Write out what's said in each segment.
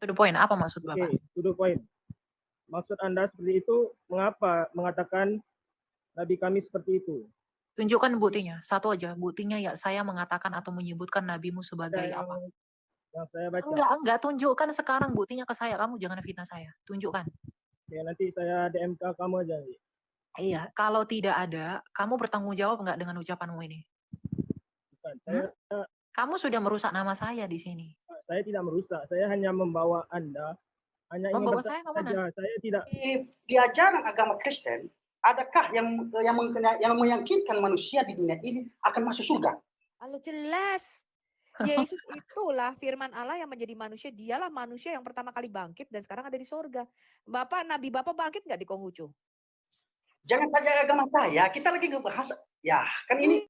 To the point, apa maksud Bapak? Oke, to the point. Maksud Anda seperti itu, mengapa mengatakan nabi kami seperti itu? Tunjukkan buktinya, satu aja buktinya ya saya mengatakan atau menyebutkan nabimu Ada sebagai apa. yang saya baca. Enggak, tunjukkan sekarang buktinya ke saya, kamu jangan fitnah saya, tunjukkan. Oke, nanti saya DM ke kamu aja. Iya, kalau tidak ada, kamu bertanggung jawab nggak dengan ucapanmu ini? Bukan, Kamu sudah merusak nama saya di sini. saya tidak merusak, saya hanya membawa Anda, hanya ingin Membawa bertanya saya ke mana? saja. Saya tidak. Di ajaran agama Kristen, adakah yang meyakinkan manusia di dunia ini akan masuk surga? Kalau jelas. Yesus itulah firman Allah yang menjadi manusia. Dialah manusia yang pertama kali bangkit dan sekarang ada di surga. Nabi Bapak bangkit nggak di Konghucu? Jangan saja agama saya, kita lagi ngebahas, ya kan ini.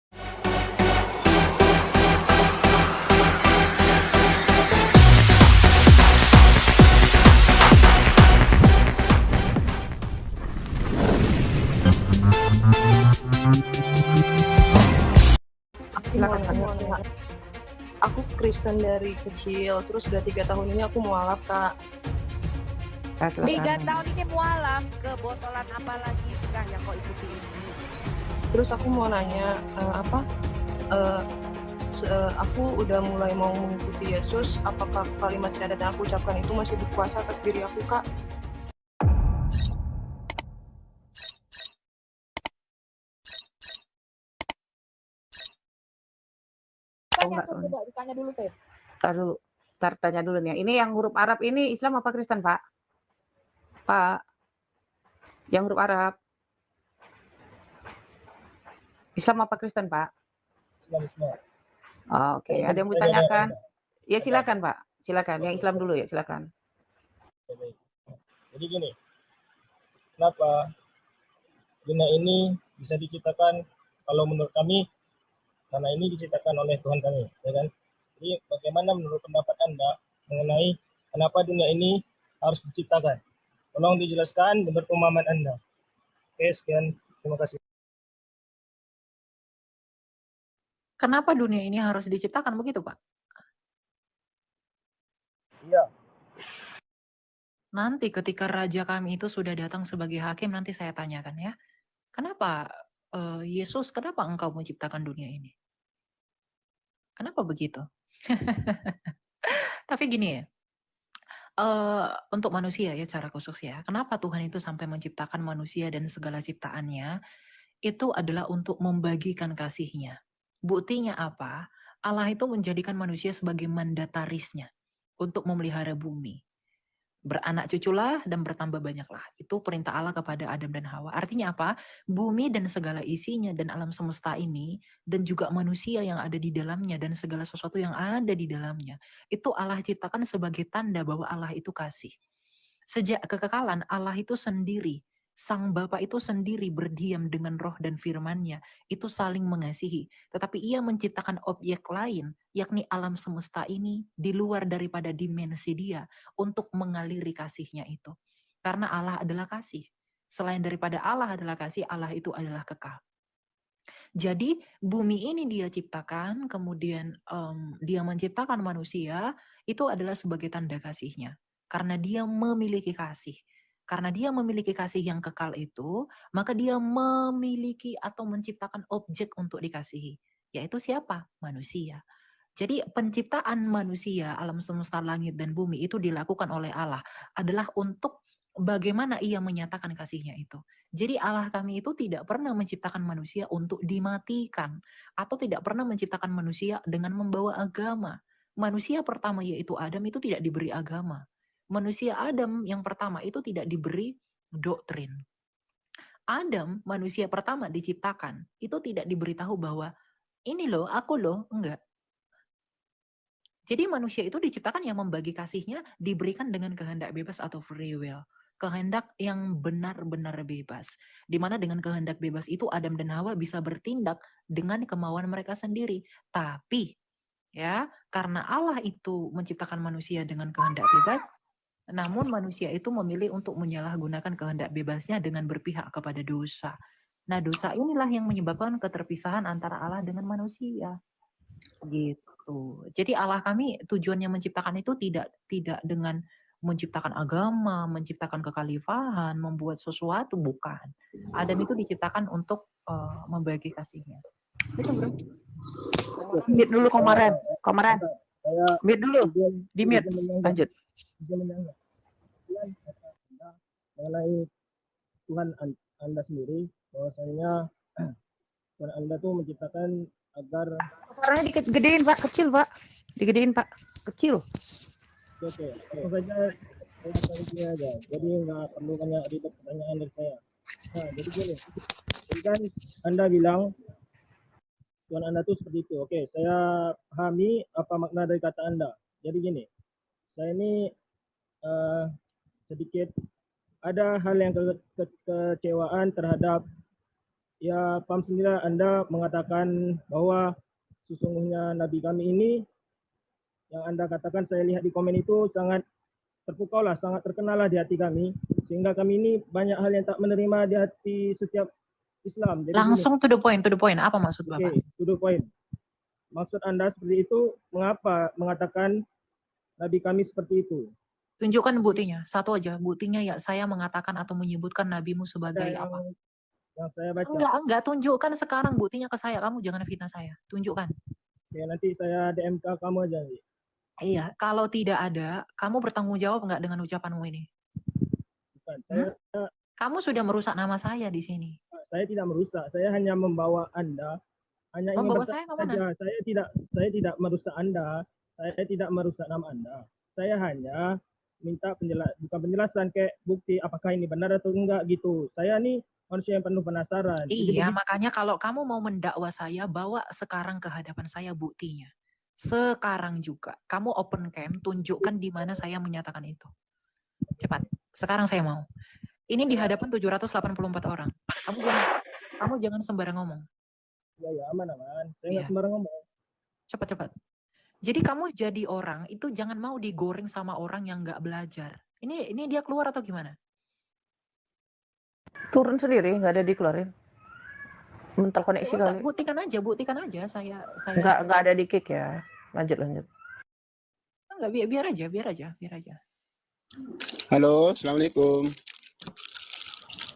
Aku Kristen dari kecil, terus udah 3 tahun ini aku mualaf, Kak. 3 tahun ini mualaf, kebotolan apa lagi kah yang kau ikuti ini? Terus aku mau nanya, aku udah mulai mau mengikuti Yesus, apakah kalimat syahadat yang aku ucapkan itu masih berkuasa atas diri aku, Kak? Coba ditanya dulu, Pep. Tanya dulu nih. Ini yang huruf Arab ini Islam apa Kristen, Pak? Pak, yang huruf Arab. Islam apa Kristen, Pak? Islam. Oh, oke. Ada yang mau tanyakan? Ya silakan, Pak. Silakan. Yang Islam dulu ya, silakan. Jadi gini, kenapa dunia ini bisa diciptakan? Kalau menurut kami, karena ini diciptakan oleh Tuhan kami, ya kan? Jadi bagaimana menurut pendapat Anda mengenai kenapa dunia ini harus diciptakan? Tolong dijelaskan menurut pemahaman Anda. Oke, sekian. Terima kasih. Kenapa dunia ini harus diciptakan begitu, Pak? Iya. Nanti ketika raja kami itu sudah datang sebagai hakim, nanti saya tanyakan ya. Kenapa Yesus, kenapa engkau menciptakan dunia ini? Kenapa begitu? Tapi gini ya, untuk manusia ya secara khusus ya, kenapa Tuhan itu sampai menciptakan manusia dan segala ciptaannya, itu adalah untuk membagikan kasih-Nya. Buktinya apa? Allah itu menjadikan manusia sebagai mandatarisnya untuk memelihara bumi. Beranak cuculah dan bertambah banyaklah. Itu perintah Allah kepada Adam dan Hawa. Artinya apa? Bumi dan segala isinya dan alam semesta ini dan juga manusia yang ada di dalamnya dan segala sesuatu yang ada di dalamnya. Itu Allah ciptakan sebagai tanda bahwa Allah itu kasih. Sejak kekekalan Allah itu sendiri, Sang Bapa itu sendiri berdiam dengan roh dan firman-Nya, itu saling mengasihi. Tetapi ia menciptakan objek lain, yakni alam semesta ini di luar daripada dimensi dia untuk mengaliri kasih-Nya itu. Karena Allah adalah kasih. Selain daripada Allah adalah kasih, Allah itu adalah kekal. Jadi bumi ini dia ciptakan, kemudian dia menciptakan manusia, itu adalah sebagai tanda kasih-Nya. Karena dia memiliki kasih. Karena dia memiliki kasih yang kekal itu, maka dia memiliki atau menciptakan objek untuk dikasihi. Yaitu siapa? Manusia. Jadi penciptaan manusia, alam semesta langit dan bumi itu dilakukan oleh Allah adalah untuk bagaimana ia menyatakan kasih-Nya itu. Jadi Allah kami itu tidak pernah menciptakan manusia untuk dimatikan atau tidak pernah menciptakan manusia dengan membawa agama. Manusia pertama yaitu Adam itu tidak diberi agama. Manusia Adam yang pertama itu tidak diberi doktrin. Adam, manusia pertama diciptakan, itu tidak diberitahu bahwa ini loh, aku loh, enggak. Jadi manusia itu diciptakan yang membagi kasih-Nya diberikan dengan kehendak bebas atau free will. Kehendak yang benar-benar bebas. Dimana dengan kehendak bebas itu Adam dan Hawa bisa bertindak dengan kemauan mereka sendiri. Tapi ya, karena Allah itu menciptakan manusia dengan kehendak bebas, namun manusia itu memilih untuk menyalahgunakan kehendak bebasnya dengan berpihak kepada dosa. Nah, dosa inilah yang menyebabkan keterpisahan antara Allah dengan manusia. Gitu. Jadi Allah kami tujuannya menciptakan itu tidak dengan menciptakan agama, menciptakan kekhalifahan, membuat sesuatu, bukan. Adam itu diciptakan untuk membagi kasihnya. Itu bro. Mute dulu Komaran. Komaran, Saya mute dulu. izin Di mute. menyanggah. Lanjut. Izin menyanggah. Kemudian kata Anda mengenai Tuhan Anda sendiri, bahwasanya Tuhan Anda tuh menciptakan agar Suaranya digedein Pak, kecil Pak. Digedein Pak, kecil. oke, langsung saja saya akan ini aja. Jadi nggak perlu banyak ribet pertanyaan dari saya. Nah, jadi gini, jadi kan Anda bilang Tuhan Anda tuh seperti itu. Oke, saya pahami apa makna dari kata Anda. Jadi gini, saya ini sedikit ada hal yang kekecewaan terhadap, ya paham sendiri Anda mengatakan bahwa sesungguhnya Nabi kami ini, yang Anda katakan saya lihat di komen itu sangat terpukau lah, sangat terkenal lah di hati kami, sehingga kami ini banyak hal yang tak menerima di hati setiap Islam. Jadi Langsung to the point. Apa maksud Oke, Bapak? to the point. Maksud Anda seperti itu, mengapa mengatakan Nabi kami seperti itu? Tunjukkan buktinya. Satu aja, buktinya ya saya mengatakan atau menyebutkan nabimu sebagai Ada apa. yang saya baca. Enggak, tunjukkan sekarang buktinya ke saya. Kamu jangan fitnah saya. Tunjukkan. Oke, nanti saya DM ke kamu aja. Iya, kalau tidak ada, kamu bertanggung jawab nggak dengan ucapanmu ini? Bukan, Kamu sudah merusak nama saya di sini. saya tidak merusak. Saya hanya membawa Anda, hanya ingin Membawa bertanya saya kemana? saja. Saya tidak merusak Anda. Saya tidak merusak nama Anda. Saya hanya minta bukan penjelasan, kayak bukti apakah ini benar atau enggak gitu. Saya nih manusia yang penuh penasaran. Iya, makanya kalau kamu mau mendakwa saya, bawa sekarang ke hadapan saya buktinya. Sekarang juga. Kamu open cam, tunjukkan di mana saya menyatakan itu. Cepat. Sekarang saya mau. Ini di hadapan 784 orang. Kamu jangan sembarang ngomong. Ya, aman. Saya nggak Iya. sembarang ngomong. Cepat. Jadi kamu jadi orang, itu jangan mau digoreng sama orang yang nggak belajar. Ini dia keluar atau gimana? Turun sendiri, nggak ada dikeluarin. Mental koneksi kali. Buktikan aja saya. Nggak ada di kick ya. Lanjut. Enggak, biar aja. Halo, assalamualaikum.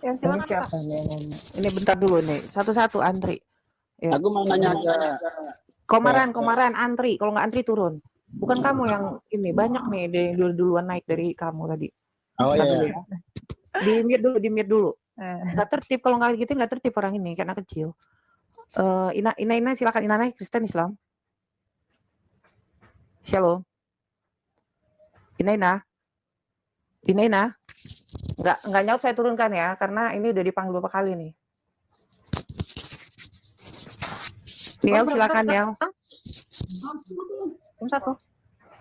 Ya, Ini silakan Pak. siapa nih yang ngomong? Ini bentar dulu nih, satu-satu antri. Ya. Aku mau nanya ke Komaran antri, kalau nggak antri turun. Bukan kamu yang ini, banyak nih yang duluan naik dari kamu tadi. Oh Bentar iya. dulu ya. Di mute dulu. Nggak tertib, kalau nggak gitu nggak tertib orang ini, karena kecil. Ina silakan. Ina Kristen Islam. Shalom. Ina. Nggak nyaut saya turunkan ya, karena ini udah dipanggil beberapa kali nih. Niel silakan Niel. Satu.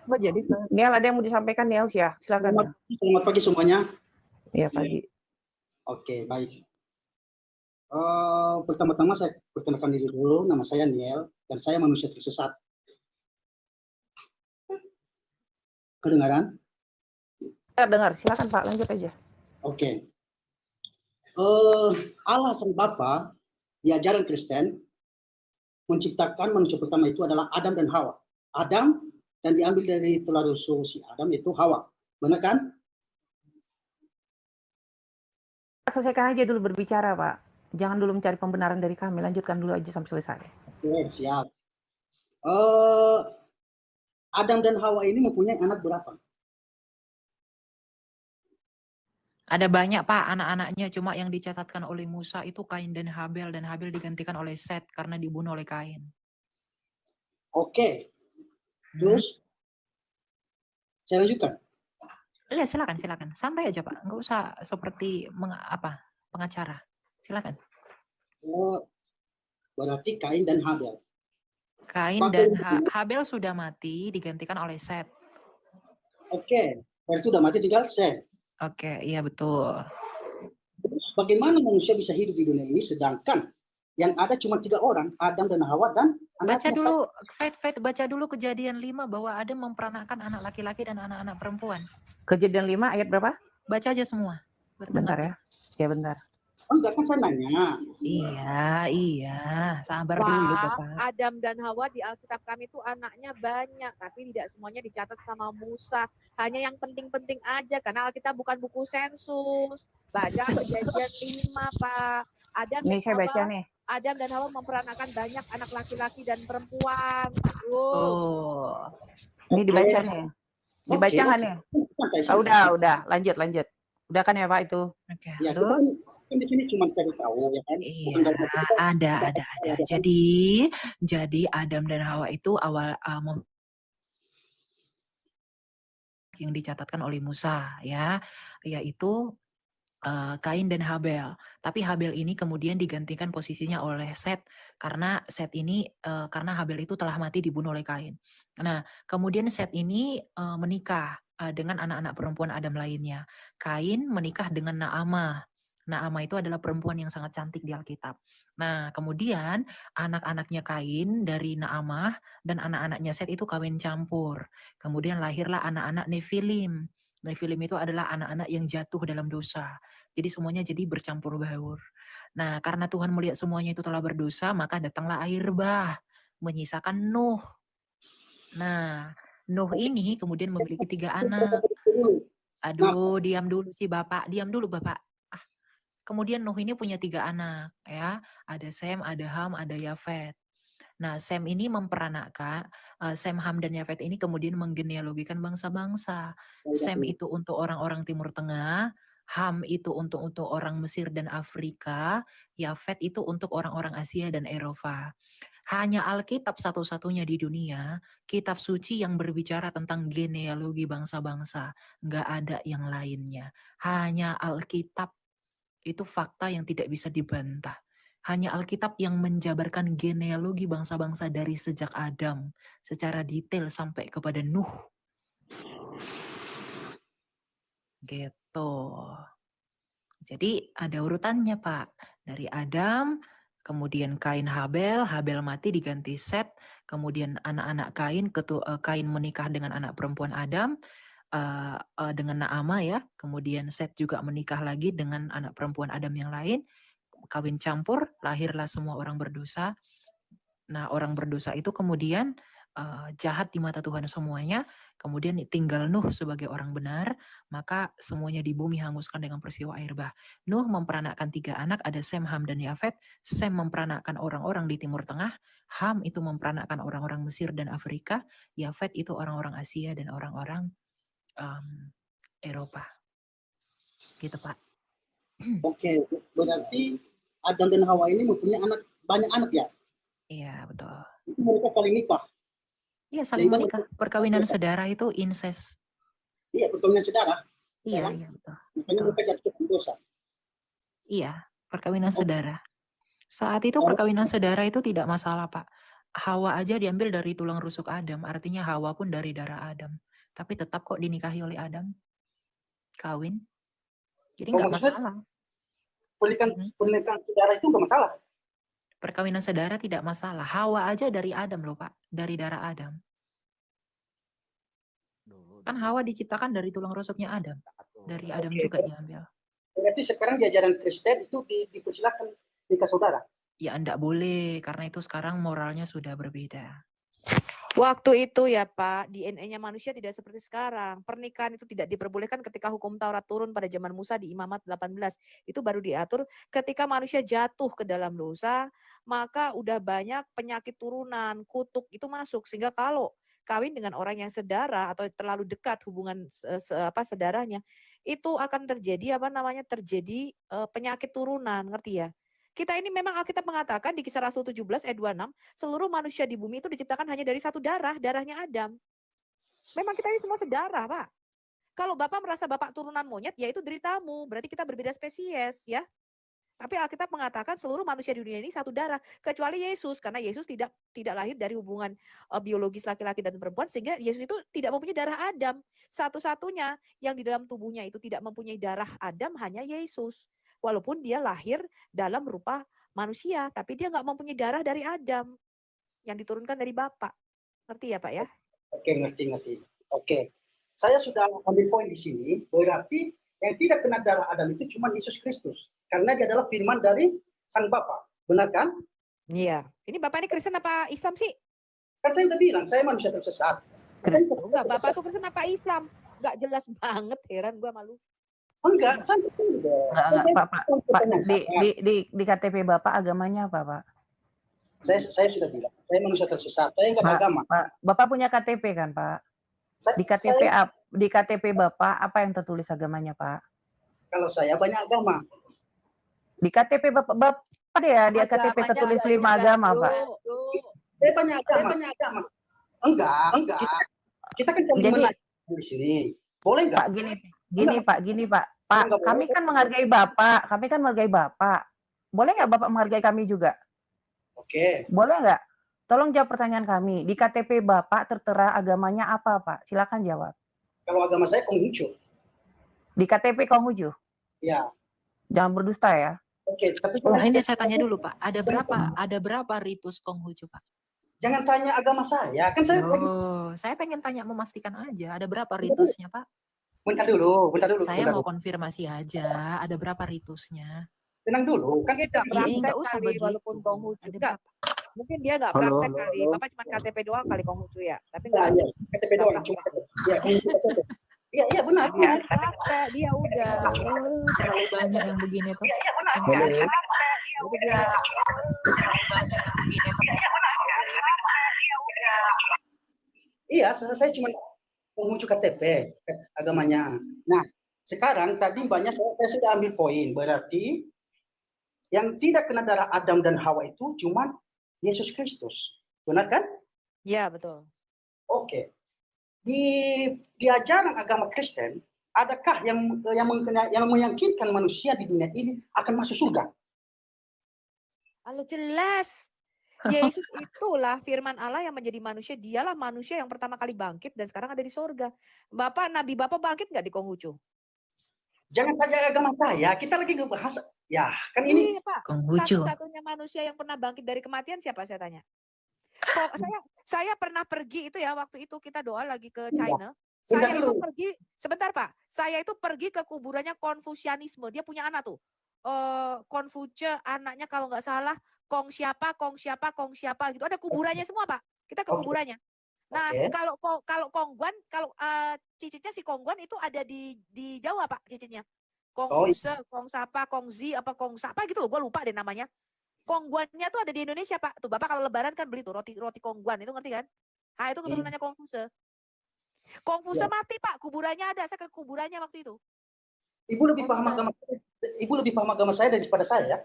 Nggak jadi. Niel ada yang mau disampaikan Niel ya, silakan. Selamat pagi semuanya. Iya pagi. Oke, baik. Pertama-tama saya perkenalkan diri dulu. Nama saya Niel dan saya manusia tersesat. Kedengaran? Dengar, silakan Pak, lanjut aja. Oke. Allah Sang Bapa di ajaran Kristen menciptakan manusia pertama itu adalah Adam dan Hawa. Adam dan diambil dari tulang rusuk si Adam itu Hawa. Benar kan? Selesaikan aja dulu berbicara Pak. Jangan dulu mencari pembenaran dari kami. Lanjutkan dulu aja sampai selesai. Oke, siap. Adam dan Hawa ini mempunyai anak berapa? Ada banyak Pak anak-anaknya, cuma yang dicatatkan oleh Musa itu Kain dan Habel digantikan oleh Set karena dibunuh oleh Kain. Oke. Terus saya lanjutkan. Iya, silakan. Santai aja Pak, nggak usah seperti pengacara. Silakan. Berarti Kain dan Habel. Kain dan Habel sudah mati digantikan oleh Set. Oke, berarti sudah mati tinggal Set. Oke, iya betul. Bagaimana manusia bisa hidup di dunia ini sedangkan yang ada cuma 3 orang, Adam dan Hawa dan Baca dulu, baca dulu Kejadian 5 bahwa Adam memperanakkan anak laki-laki dan anak-anak perempuan. Kejadian 5 ayat berapa? Baca aja semua. Bentar ya. Ya bentar. Oh, enggak, kan saya nanya. Iya, sabar dulu Wah, Bapak. Adam dan Hawa di Alkitab kami itu anaknya banyak, tapi tidak semuanya dicatat sama Musa. Hanya yang penting-penting aja, karena Alkitab bukan buku sensus. Baca Perjanjian 5, Pak. Nih saya baca nih. Adam dan Hawa memperanakan banyak anak laki-laki dan perempuan. Oh, Ini dibaca nih. Dibaca nggak nih? Oh, udah. Lanjut. Udah kan ya Pak itu? oke. Ya, kita Lalu, kan di sini cuma cari tahu ya kan. Bukan iya, dari kita. ada. Jadi Adam dan Hawa itu awal yang dicatatkan oleh Musa ya, yaitu Kain dan Habel. Tapi Habel ini kemudian digantikan posisinya oleh Set karena karena Habel itu telah mati dibunuh oleh Kain. Nah, kemudian Set ini menikah dengan anak-anak perempuan Adam lainnya. Kain menikah dengan Naamah. Naamah itu adalah perempuan yang sangat cantik di Alkitab. Nah, kemudian anak-anaknya Kain dari Naamah dan anak-anaknya Set itu kawin campur. Kemudian lahirlah anak-anak Nefilim. Nefilim itu adalah anak-anak yang jatuh dalam dosa. Jadi semuanya jadi bercampur baur. Nah, karena Tuhan melihat semuanya itu telah berdosa, maka datanglah air bah, menyisakan Nuh. Nah, Nuh ini kemudian memiliki 3 anak. Aduh, diam dulu sih Bapak, diam dulu Bapak. Kemudian Nuh ini punya 3 anak, ya. Ada Sem, ada Ham, ada Yafet. Nah, Sem ini memperanakkan, Sem, Ham, dan Yafet ini kemudian menggenealogikan bangsa-bangsa. Sem itu untuk orang-orang Timur Tengah, Ham itu untuk orang Mesir dan Afrika, Yafet itu untuk orang-orang Asia dan Eropa. Hanya Alkitab satu-satunya di dunia, kitab suci yang berbicara tentang genealogi bangsa-bangsa. Nggak ada yang lainnya. Hanya Alkitab. Itu fakta yang tidak bisa dibantah. Hanya Alkitab yang menjabarkan genealogi bangsa-bangsa dari sejak Adam secara detail sampai kepada Nuh. Gitu. Jadi ada urutannya, Pak. Dari Adam, kemudian Kain Habel, Habel mati diganti Set, kemudian anak-anak Kain, Kain menikah dengan anak perempuan Adam, dengan Naamah ya, kemudian Set juga menikah lagi dengan anak perempuan Adam yang lain, kawin campur, lahirlah semua orang berdosa. Nah, orang berdosa itu kemudian jahat di mata Tuhan semuanya, kemudian tinggal Nuh sebagai orang benar, maka semuanya di bumi hanguskan dengan peristiwa air bah. Nuh memperanakkan 3 anak, ada Sem, Ham, dan Yafet. Sem memperanakkan orang-orang di Timur Tengah, Ham itu memperanakkan orang-orang Mesir dan Afrika, Yafet itu orang-orang Asia dan orang-orang Eropa. Gitu, Pak. Oke, berarti Adam dan Hawa ini mempunyai banyak anak ya? Iya, betul. Itu mereka saling nikah. Iya, saling menikah. Perkawinan saudara itu incest. Iya, perkawinan saudara. Iya, betul. Makanya mereka jatuh ke dosa. Iya, perkawinan saudara. Saat itu perkawinan saudara itu tidak masalah, Pak. Hawa aja diambil dari tulang rusuk Adam, artinya Hawa pun dari darah Adam. Tapi tetap kok dinikahi oleh Adam. Kawin. Jadi nggak masalah. Pernikahan saudara itu nggak masalah? Perkawinan saudara tidak masalah. Hawa aja dari Adam loh, Pak. Dari darah Adam. Kan Hawa diciptakan dari tulang rusuknya Adam. Dari Adam juga diambil. Berarti sekarang di ajaran Kristen itu dipersilakan nikah saudara? Ya enggak boleh, karena itu sekarang moralnya sudah berbeda. Waktu itu ya Pak, DNA-nya manusia tidak seperti sekarang. Pernikahan itu tidak diperbolehkan ketika hukum Taurat turun pada zaman Musa di Imamat 18. Itu baru diatur ketika manusia jatuh ke dalam dosa, maka udah banyak penyakit turunan, kutuk itu masuk. Sehingga kalau kawin dengan orang yang sedara atau terlalu dekat hubungan sedaranya, itu akan terjadi terjadi penyakit turunan, ngerti ya? Kita ini memang Alkitab mengatakan di Kisah Rasul 17 ayat 26, seluruh manusia di bumi itu diciptakan hanya dari satu darah, darahnya Adam. Memang kita ini semua sedarah, Pak. Kalau Bapak merasa Bapak turunan monyet, ya itu deritamu, berarti kita berbeda spesies, ya. Tapi Alkitab mengatakan seluruh manusia di dunia ini satu darah, kecuali Yesus, karena Yesus tidak lahir dari hubungan biologis laki-laki dan perempuan, sehingga Yesus itu tidak mempunyai darah Adam. Satu-satunya yang di dalam tubuhnya itu tidak mempunyai darah Adam hanya Yesus. Walaupun dia lahir dalam rupa manusia, tapi dia nggak mempunyai darah dari Adam yang diturunkan dari Bapa. Ngerti ya Pak ya? Oke, ngerti. Oke, saya sudah ambil poin di sini. Berarti Yang tidak kena darah Adam itu cuma Yesus Kristus. Karena dia adalah firman dari Sang Bapa. Benar kan? Iya. Ini Bapak ini Kristen apa Islam sih? Kan saya udah bilang, saya manusia tersesat. Enggak, Bapak tuh Kristen apa Islam? Enggak jelas banget, heran gua malu. Enggak, saya Enggak, Pak, di KTP Bapak agamanya apa, Pak? Saya sudah bilang, saya manusia tersesat. Saya enggak beragama. Pak, Bapak punya KTP kan, Pak? Di KTP Bapak apa yang tertulis agamanya, Pak? Kalau saya banyak agama. Di KTP Bapak ya, di KTP tertulis 5 agama, Pak. Saya banyak agama. Enggak. Kita kan cuma di sini. Boleh enggak? Pak, gini, Pak. Pak, kami kan menghargai Bapak. Boleh nggak Bapak menghargai kami juga? Oke. Boleh nggak? Tolong jawab pertanyaan kami. Di KTP Bapak tertera agamanya apa, Pak? Silakan jawab. Kalau agama saya Konghucu. Di KTP Konghucu? Ya. Jangan berdusta ya. Oke, tapi ini saya tanya dulu, Pak. Ada berapa ritus Konghucu, Pak? Jangan tanya agama saya. Kan saya saya pengen tanya, memastikan aja. Ada berapa ritusnya, Pak? Bentar dulu. Saya mau konfirmasi aja. Ada berapa ritusnya? Tenang dulu. Kan Dia nggak usah begitu. Walaupun Konghucu enggak. Mungkin dia nggak Halo. praktek kali. Bapak cuma KTP doang kali Konghucu ya. Tapi enggak enggak. ya. KTP doang cuma. Ya, Iya, benar. Dia praktek, dia udah. Terlalu banyak yang begini tuh. Iya, benar. Iya, saya cuma Konghucu KTP agamanya. Nah, sekarang tadi banyak saya sudah ambil poin. Berarti yang tidak kena darah Adam dan Hawa itu cuma Yesus Kristus. Benar kan? Iya, betul. Oke. Di ajaran agama Kristen, adakah yang meyakinkan manusia di dunia ini akan masuk surga? Halo, jelas. Yesus itulah firman Allah yang menjadi manusia. Dialah manusia yang pertama kali bangkit dan sekarang ada di sorga. Nabi Bapak bangkit nggak di Konghucu? Jangan tanya agama saya. Kita lagi ngebahas. Ya, kan ini. Iya, Pak. Konghucu. Satu-satunya manusia yang pernah bangkit dari kematian siapa, saya tanya? Saya pernah pergi itu ya, waktu itu kita doa lagi ke China. Saya itu pergi, sebentar Pak. Saya itu pergi ke kuburannya Konfusianisme. Dia punya anak tuh. Konfuce, anaknya kalau nggak salah Kong siapa gitu. Ada kuburannya semua, Pak. Kita ke kuburannya. Nah, kalau Kongguan, kalau cicitnya si Kongguan itu ada di Jawa, Pak, cicitnya. Kongfuse, Kong Sapa, Kongzi apa Kong Sapa gitu loh, gue lupa deh namanya. Kongguannya tuh ada di Indonesia, Pak. Tuh Bapak kalau lebaran kan beli tuh roti Kongguan, itu ngerti kan? Ah, itu keturunannya Kongfuse. Kongfuse mati, Pak. Kuburannya ada. Saya ke kuburannya waktu itu. Ibu lebih paham agama saya daripada saya.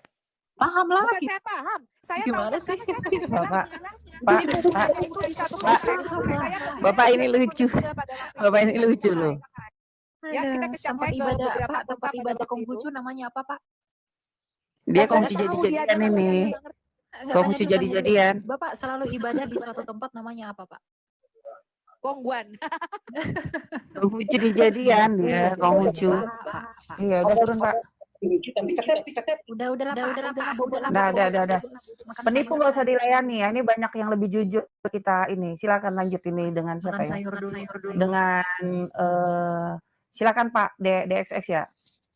Paham lah. Bukan saya paham. Saya gimana tahu sih? Bapak ini lucu. Bapak ini lucu loh. Ya, kita ke tempat ibadah, Pak. Tempat ibadah Konghucu namanya apa, Pak? Dia Konghucu jadi-jadian ini. Konghucu jadi-jadian. Bapak selalu ibadah di suatu tempat namanya apa, Pak? Kongguan. Konghucu jadi-jadian dia, Konghucu. Iya, udah turun, Pak. Udah. Penipu nggak usah dilayani ya. Ini banyak yang lebih jujur kita ini. Silakan lanjut ini dengan siapa ya? Dengan silakan Pak DXX ya.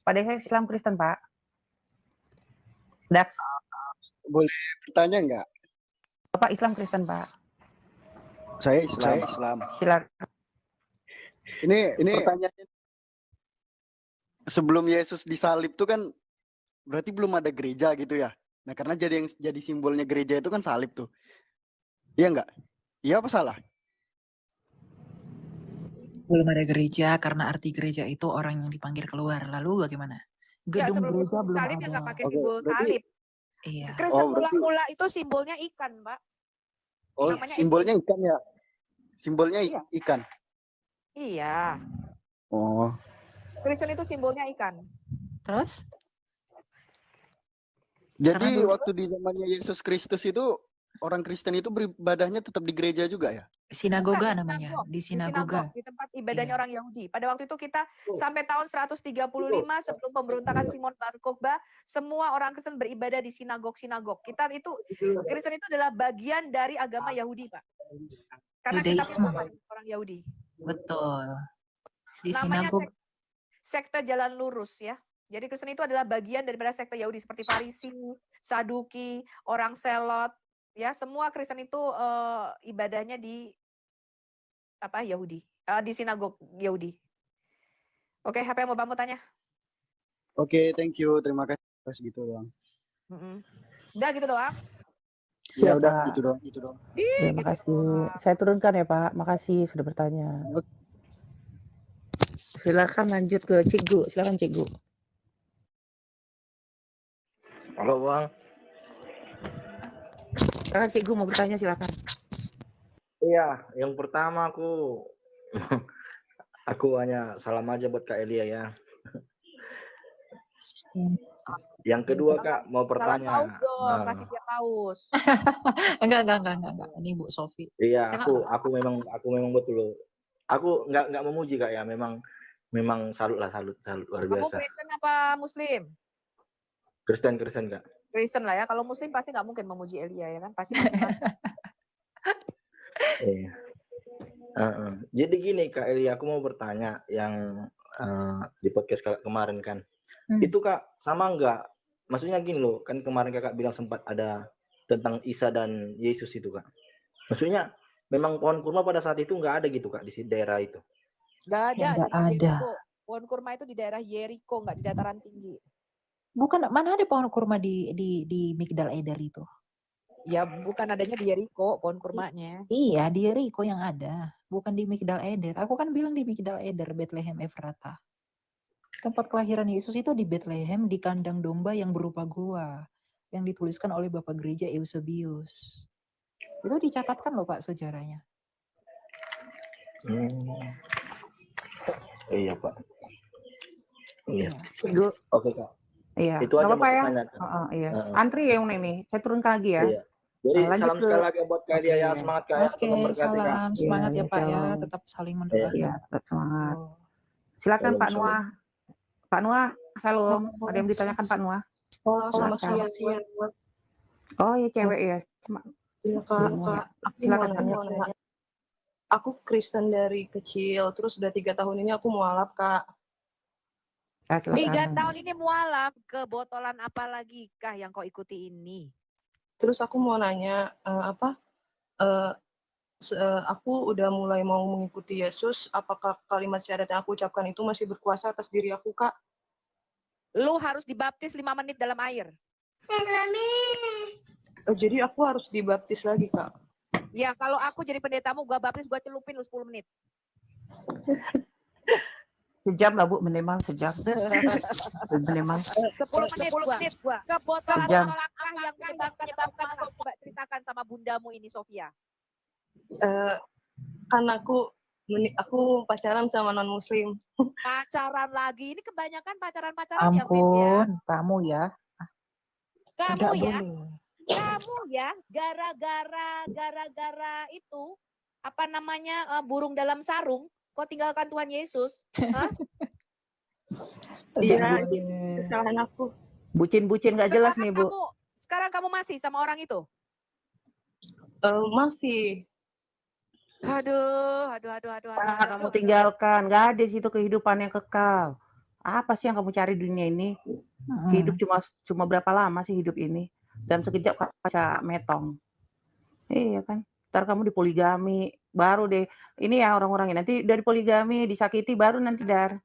Pak DXX Islam Kristen Pak. Dax. Boleh bertanya nggak? Bapak Islam Kristen Pak. Saya Islam. Silakan. Ini pertanyaannya. Sebelum Yesus disalib tuh kan berarti belum ada gereja gitu ya. Nah, karena jadi simbolnya gereja itu kan salib tuh. Iya enggak? Iya apa salah? Belum ada gereja karena arti gereja itu orang yang dipanggil keluar. Lalu bagaimana? Gedung gereja belum salib ada. yang nggak pakai simbol salib. Iya. Kristen mula-mula itu simbolnya ikan, Pak. Oh, namanya simbolnya ikan ya. Simbolnya ikan. Iya. Oh. Kristen itu simbolnya ikan. Terus? Jadi waktu di zamannya Yesus Kristus itu orang Kristen itu beribadahnya tetap di gereja juga ya? Sinagoga namanya, di sinagoga. Di tempat ibadahnya orang Yahudi. Pada waktu itu kita sampai tahun 135 sebelum pemberontakan Simon Bar Kokhba, semua orang Kristen beribadah di sinagog-sinagog. Kristen itu adalah bagian dari agama Yahudi, Pak. Karena kita orang Yahudi. Betul. Di namanya sinagog. sekte jalan lurus ya. Jadi Kristen itu adalah bagian daripada sekte Yahudi seperti Farisi, Saduki, orang Selot, ya semua Kristen itu ibadahnya di apa Yahudi, di sinagog Yahudi. Oke, apa yang mau kamu tanya? Oke, thank you. Terima kasih. Pas gitu doang. Udah gitu doang. Ya Siap, udah Pak. gitu doang, gitu doang. Ya, Gitu makasih. doang. Saya turunkan ya, Pak. Makasih sudah bertanya. Silakan lanjut ke Cikgu. Silakan Cikgu. Halo Bang. Silakan Cikgu mau bertanya, silakan. Iya, yang pertama aku hanya salam aja buat Kak Elia ya. Yang kedua Kak mau Salam bertanya. paus dong, kasih dia paus. Enggak. Ini Bu Sofi. Iya, Silakan. aku memang betul loh. Aku nggak memuji Kak ya, memang salut luar Kamu biasa. Kristen apa Muslim? Kristen Kak. Kristen lah ya. Kalau Muslim pasti nggak mungkin memuji Elia ya kan? Pasti maki-maki. Iya. Jadi gini Kak Elia, aku mau bertanya yang di podcast kemarin kan. Itu Kak sama nggak? Maksudnya gini loh, kan kemarin Kakak bilang sempat ada tentang Isa dan Yesus itu Kak. Maksudnya memang pohon kurma pada saat itu nggak ada gitu Kak di daerah itu? Nggak ada. Nggak Di ada. Jericho. Pohon kurma itu di daerah Jericho, nggak di dataran tinggi. Bukan, mana ada pohon kurma di Migdal Eder itu? Ya bukan adanya di Jericho, pohon kurmanya. Iya, di Jericho yang ada, bukan di Migdal Eder. Aku kan bilang di Migdal Eder, Bethlehem Efrata. Tempat kelahiran Yesus itu di Bethlehem, di kandang domba yang berupa gua, yang dituliskan oleh Bapak Gereja Eusebius. Itu dicatatkan loh Pak sejarahnya. Iya Pak. Iya. Cikgu. Oke Kak. Iya. Itu aja mau apa-apa ya. tanya. Iya. Antri ya ini. Saya turunkan lagi ya. Iya. Jadi salam sekali lagi buat Kak Elia ya, semangat Kak ya. Oke, salam semangat ya Pak ya, tetap saling mendoakan. Iya, tetap semangat. Silakan Pak Noah. Pak Noah, halo. Ada yang ditanyakan Pak Noah? Selamat siang. Oh ya cewek ya. Iya Kak. Silakan. Aku Kristen dari kecil, terus udah 3 tahun ini aku mualaf Kak. 3 tahun ini mualaf, kebotolan apa lagi kah yang kau ikuti ini? Terus aku mau nanya, aku udah mulai mau mengikuti Yesus, apakah kalimat syahadat yang aku ucapkan itu masih berkuasa atas diri aku, Kak? Lu harus dibaptis 5 menit dalam air. Jadi aku harus dibaptis lagi, Kak? Ya, kalau aku jadi pendetamu, gua baptis, gua celupin lu 10 menit. Sejam lah Bu, minimal sejam. Minimal. 10 menit gua. Kebotolan apakah yang menyebabkan kau coba ceritakan sama bundamu ini, Sofia? Kan aku pacaran sama non muslim. Pacaran lagi, ini kebanyakan pacaran-pacaran ya, Ampun, Fit ya. kamu ya. Kamu ya, gara-gara itu apa namanya burung dalam sarung, kau tinggalkan Tuhan Yesus. Iya, kesalahan aku. Bucin nggak jelas nih Bu. Sekarang kamu masih sama orang itu? Masih. Aduh. Kamu tinggalkan, nggak ada di situ kehidupan yang kekal. Apa sih yang kamu cari di dunia ini? Hidup cuma berapa lama sih hidup ini? Dalam sekejap kaca metong. Iya kan? Ntar kamu dipoligami, baru deh. Ini ya orang-orangnya nanti dari poligami disakiti baru nanti Iya.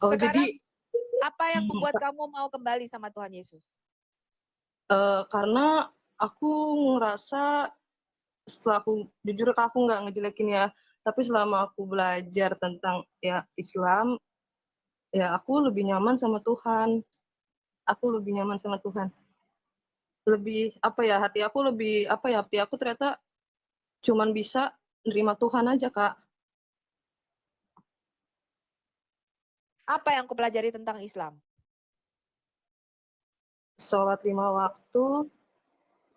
Sekarang, jadi apa yang membuat kamu mau kembali sama Tuhan Yesus? Karena aku ngerasa setelah jujur aku nggak ngejelekin ya, tapi selama aku belajar tentang ya Islam, ya aku lebih nyaman sama Tuhan. Lebih hati aku ternyata cuman bisa nerima Tuhan aja, Kak. Apa yang kau pelajari tentang Islam? Sholat 5 waktu.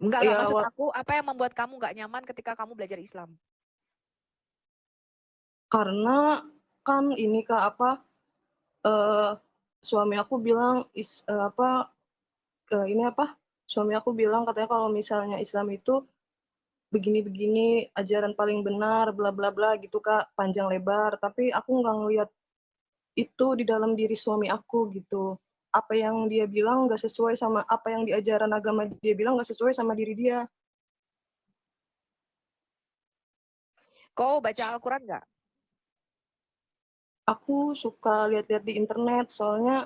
Enggak, maksud aku, apa yang membuat kamu nggak nyaman ketika kamu belajar Islam? Karena kan ini Kak, suami aku bilang suami aku bilang katanya kalau misalnya Islam itu begini-begini, ajaran paling benar, bla bla bla gitu Kak, panjang lebar. Tapi aku nggak ngelihat itu di dalam diri suami aku gitu. Apa yang dia bilang nggak sesuai sama apa yang di ajaran agama dia bilang nggak sesuai sama diri dia. Kau baca Al-Quran nggak? Aku suka lihat-lihat di internet, soalnya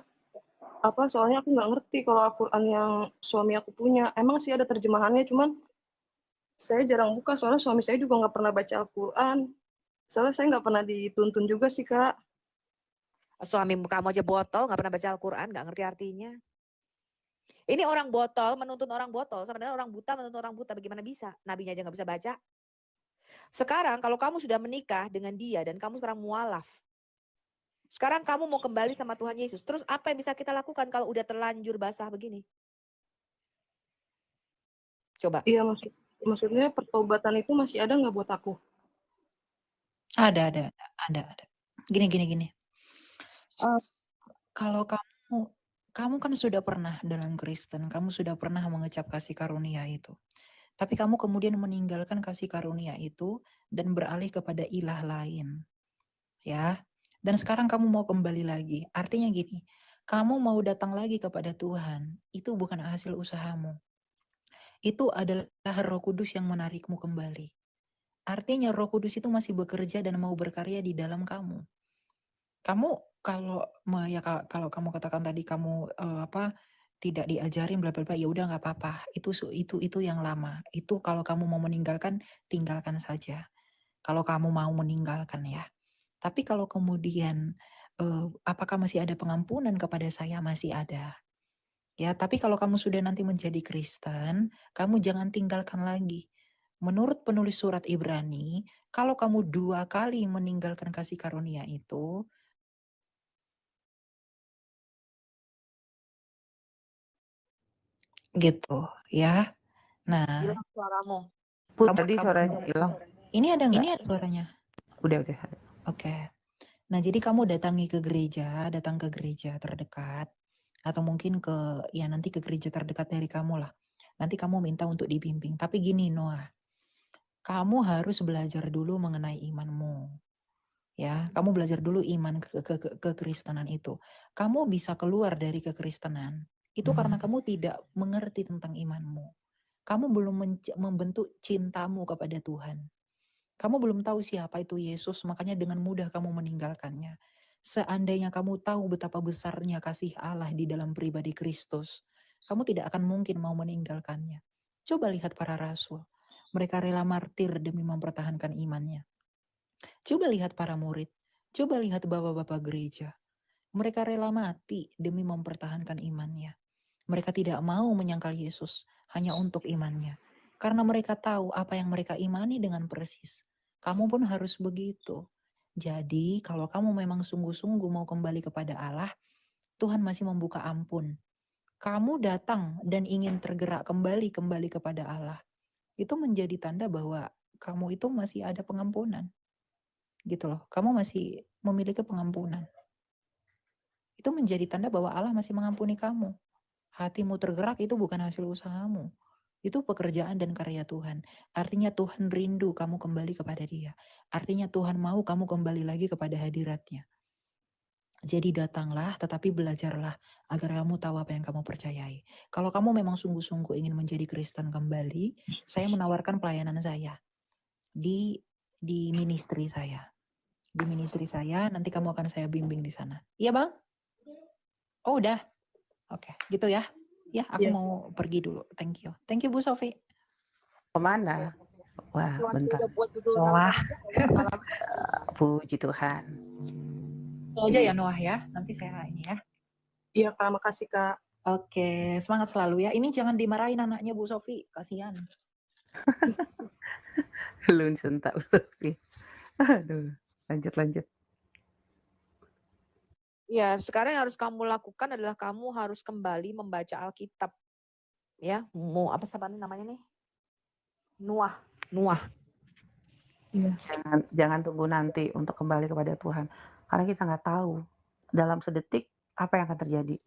aku nggak ngerti kalau Al-Quran yang suami aku punya. Emang sih ada terjemahannya, cuman saya jarang buka soalnya suami saya juga nggak pernah baca Al-Quran. Soalnya saya nggak pernah dituntun juga sih, Kak. Suami kamu aja botol, nggak pernah baca Al-Quran, nggak ngerti artinya. Ini orang botol menuntun orang botol, sama dengan orang buta menuntun orang buta. Bagaimana bisa? Nabinya aja nggak bisa baca. Sekarang kalau kamu sudah menikah dengan dia dan kamu sekarang mualaf, sekarang kamu mau kembali sama Tuhan Yesus. Terus apa yang bisa kita lakukan kalau udah terlanjur basah begini? Coba. Iya, maksudnya pertobatan itu masih ada nggak buat aku? Ada. Gini. Kalau kamu kan sudah pernah dalam Kristen, kamu sudah pernah mengecap kasih karunia itu. Tapi kamu kemudian meninggalkan kasih karunia itu dan beralih kepada ilah lain. Ya. Dan sekarang kamu mau kembali lagi. Artinya gini, kamu mau datang lagi kepada Tuhan, itu bukan hasil usahamu. Itu adalah Roh Kudus yang menarikmu kembali. Artinya Roh Kudus itu masih bekerja dan mau berkarya di dalam kamu. Kamu kalau kamu katakan tadi kamu tidak diajarin bla bla bla, ya udah nggak apa-apa. Itu yang lama. Itu kalau kamu mau meninggalkan, tinggalkan saja. Kalau kamu mau meninggalkan ya. Tapi kalau kemudian apakah masih ada pengampunan kepada saya? Masih ada. Ya, tapi kalau kamu sudah nanti menjadi Kristen, kamu jangan tinggalkan lagi. Menurut penulis surat Ibrani, kalau kamu 2 kali meninggalkan kasih karunia itu, gitu ya. Nah, Hilang suaramu. Tadi suaranya hilang. ini ada nggak suaranya? Udah. Oke. Nah, jadi kamu datang ke gereja terdekat, atau mungkin nanti ke gereja terdekat dari kamu lah. Nanti kamu minta untuk dibimbing. Tapi gini Noah, kamu harus belajar dulu mengenai imanmu. Ya, kamu belajar dulu iman kekristenan itu. Kamu bisa keluar dari kekristenan itu karena kamu tidak mengerti tentang imanmu. Kamu belum membentuk cintamu kepada Tuhan. Kamu belum tahu siapa itu Yesus, makanya dengan mudah kamu meninggalkannya. Seandainya kamu tahu betapa besarnya kasih Allah di dalam pribadi Kristus, kamu tidak akan mungkin mau meninggalkannya. Coba lihat para rasul. Mereka rela martir demi mempertahankan imannya. Coba lihat para murid. Coba lihat bapak-bapak gereja. Mereka rela mati demi mempertahankan imannya. Mereka tidak mau menyangkal Yesus hanya untuk imannya. Karena mereka tahu apa yang mereka imani dengan persis. Kamu pun harus begitu. Jadi kalau kamu memang sungguh-sungguh mau kembali kepada Allah, Tuhan masih membuka ampun. Kamu datang dan ingin tergerak kembali kepada Allah. Itu menjadi tanda bahwa kamu itu masih ada pengampunan. Gitu loh. Kamu masih memiliki pengampunan. Itu menjadi tanda bahwa Allah masih mengampuni kamu. Hatimu tergerak itu bukan hasil usahamu. Itu pekerjaan dan karya Tuhan. Artinya Tuhan rindu kamu kembali kepada Dia. Artinya Tuhan mau kamu kembali lagi kepada hadiratnya. Jadi datanglah tetapi belajarlah agar kamu tahu apa yang kamu percayai. Kalau kamu memang sungguh-sungguh ingin menjadi Kristen kembali, saya menawarkan pelayanan saya di ministry saya. Di ministry saya, nanti kamu akan saya bimbing di sana. Iya Bang? Oh udah. Oke, gitu ya. Ya, aku mau pergi dulu. Thank you. Thank you Bu Sofi. Kemana? Wah, bentar. Wah. Puji Tuhan. Itu aja ya Noah ya. Nanti saya ini ya. Iya Kak, makasih Kak. Oke, semangat selalu ya. Ini jangan dimarahin anaknya Bu Sofi, kasihan. Lu sentak Bu Sofi. Aduh, lanjut. Ya, sekarang yang harus kamu lakukan adalah kamu harus kembali membaca Alkitab. Ya, mau apa namanya nih? Nuah. Iya. Jangan tunggu nanti untuk kembali kepada Tuhan. Karena kita nggak tahu dalam sedetik apa yang akan terjadi.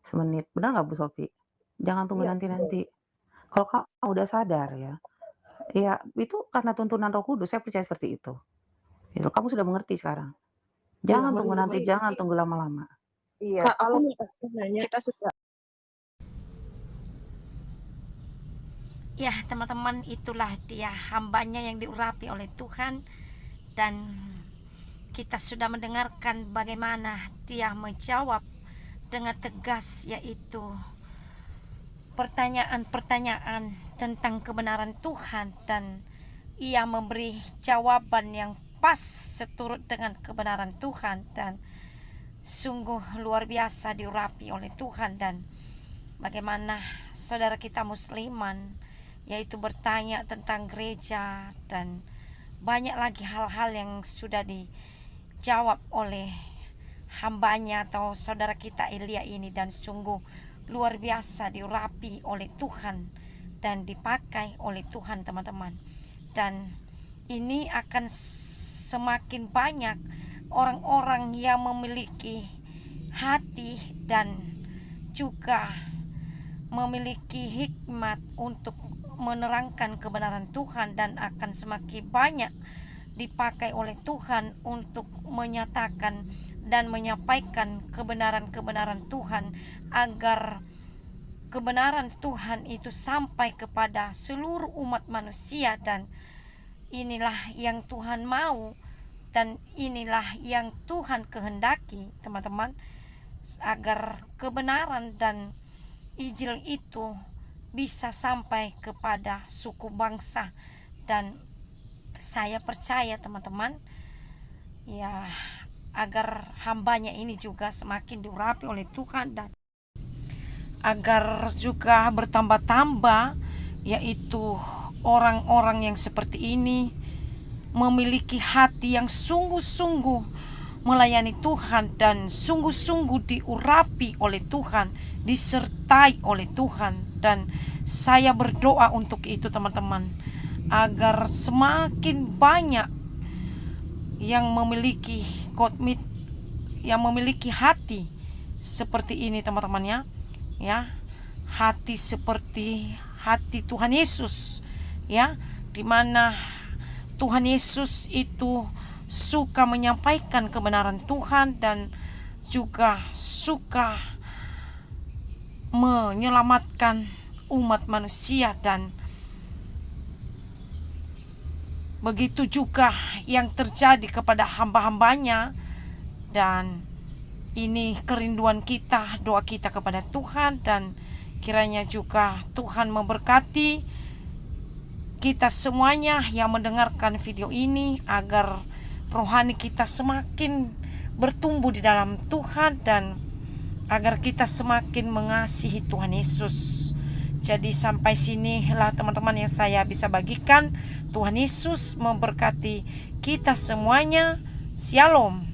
Semenit. Benar nggak Bu Sofi? Jangan tunggu nanti-nanti. Kalau kamu udah sadar ya itu karena tuntunan Roh Kudus, saya percaya seperti itu. Kamu sudah mengerti sekarang. Jangan Iya, tunggu nanti, jangan tunggu lama-lama. Iya, Kak, kalau aku nanya. kita sudah Ya teman-teman, itulah dia hambanya yang diurapi oleh Tuhan, dan kita sudah mendengarkan bagaimana dia menjawab dengan tegas, yaitu pertanyaan-pertanyaan tentang kebenaran Tuhan, dan ia memberi jawaban yang pas seturut dengan kebenaran Tuhan, dan sungguh luar biasa diurapi oleh Tuhan. Dan bagaimana saudara kita musliman yaitu bertanya tentang gereja, dan banyak lagi hal-hal yang sudah dijawab oleh hambanya atau saudara kita Elia ini, dan sungguh luar biasa diurapi oleh Tuhan dan dipakai oleh Tuhan, teman-teman. Dan ini akan semakin banyak orang-orang yang memiliki hati dan juga memiliki hikmat untuk menerangkan kebenaran Tuhan, dan akan semakin banyak dipakai oleh Tuhan untuk menyatakan dan menyampaikan kebenaran-kebenaran Tuhan, agar kebenaran Tuhan itu sampai kepada seluruh umat manusia. Dan inilah yang Tuhan mau, dan inilah yang Tuhan kehendaki, teman-teman, agar kebenaran dan Injil itu bisa sampai kepada suku bangsa. Dan saya percaya, teman-teman, ya, agar hambanya ini juga semakin diurapi oleh Tuhan, dan agar juga bertambah-tambah, yaitu orang-orang yang seperti ini memiliki hati yang sungguh-sungguh melayani Tuhan, dan sungguh-sungguh diurapi oleh Tuhan, disertai oleh Tuhan. Dan saya berdoa untuk itu, teman-teman, agar semakin banyak yang memiliki komit, yang memiliki hati seperti ini, teman-teman, ya, hati seperti hati Tuhan Yesus, ya, dimana Tuhan Yesus itu suka menyampaikan kebenaran Tuhan, dan juga suka menyelamatkan umat manusia. Dan begitu juga yang terjadi kepada hamba-hambanya. Dan ini kerinduan kita, doa kita kepada Tuhan, dan kiranya juga Tuhan memberkati kita semuanya yang mendengarkan video ini, agar rohani kita semakin bertumbuh di dalam Tuhan, dan agar kita semakin mengasihi Tuhan Yesus. Jadi sampai sinilah, teman-teman, yang saya bisa bagikan. Tuhan Yesus memberkati kita semuanya. Shalom.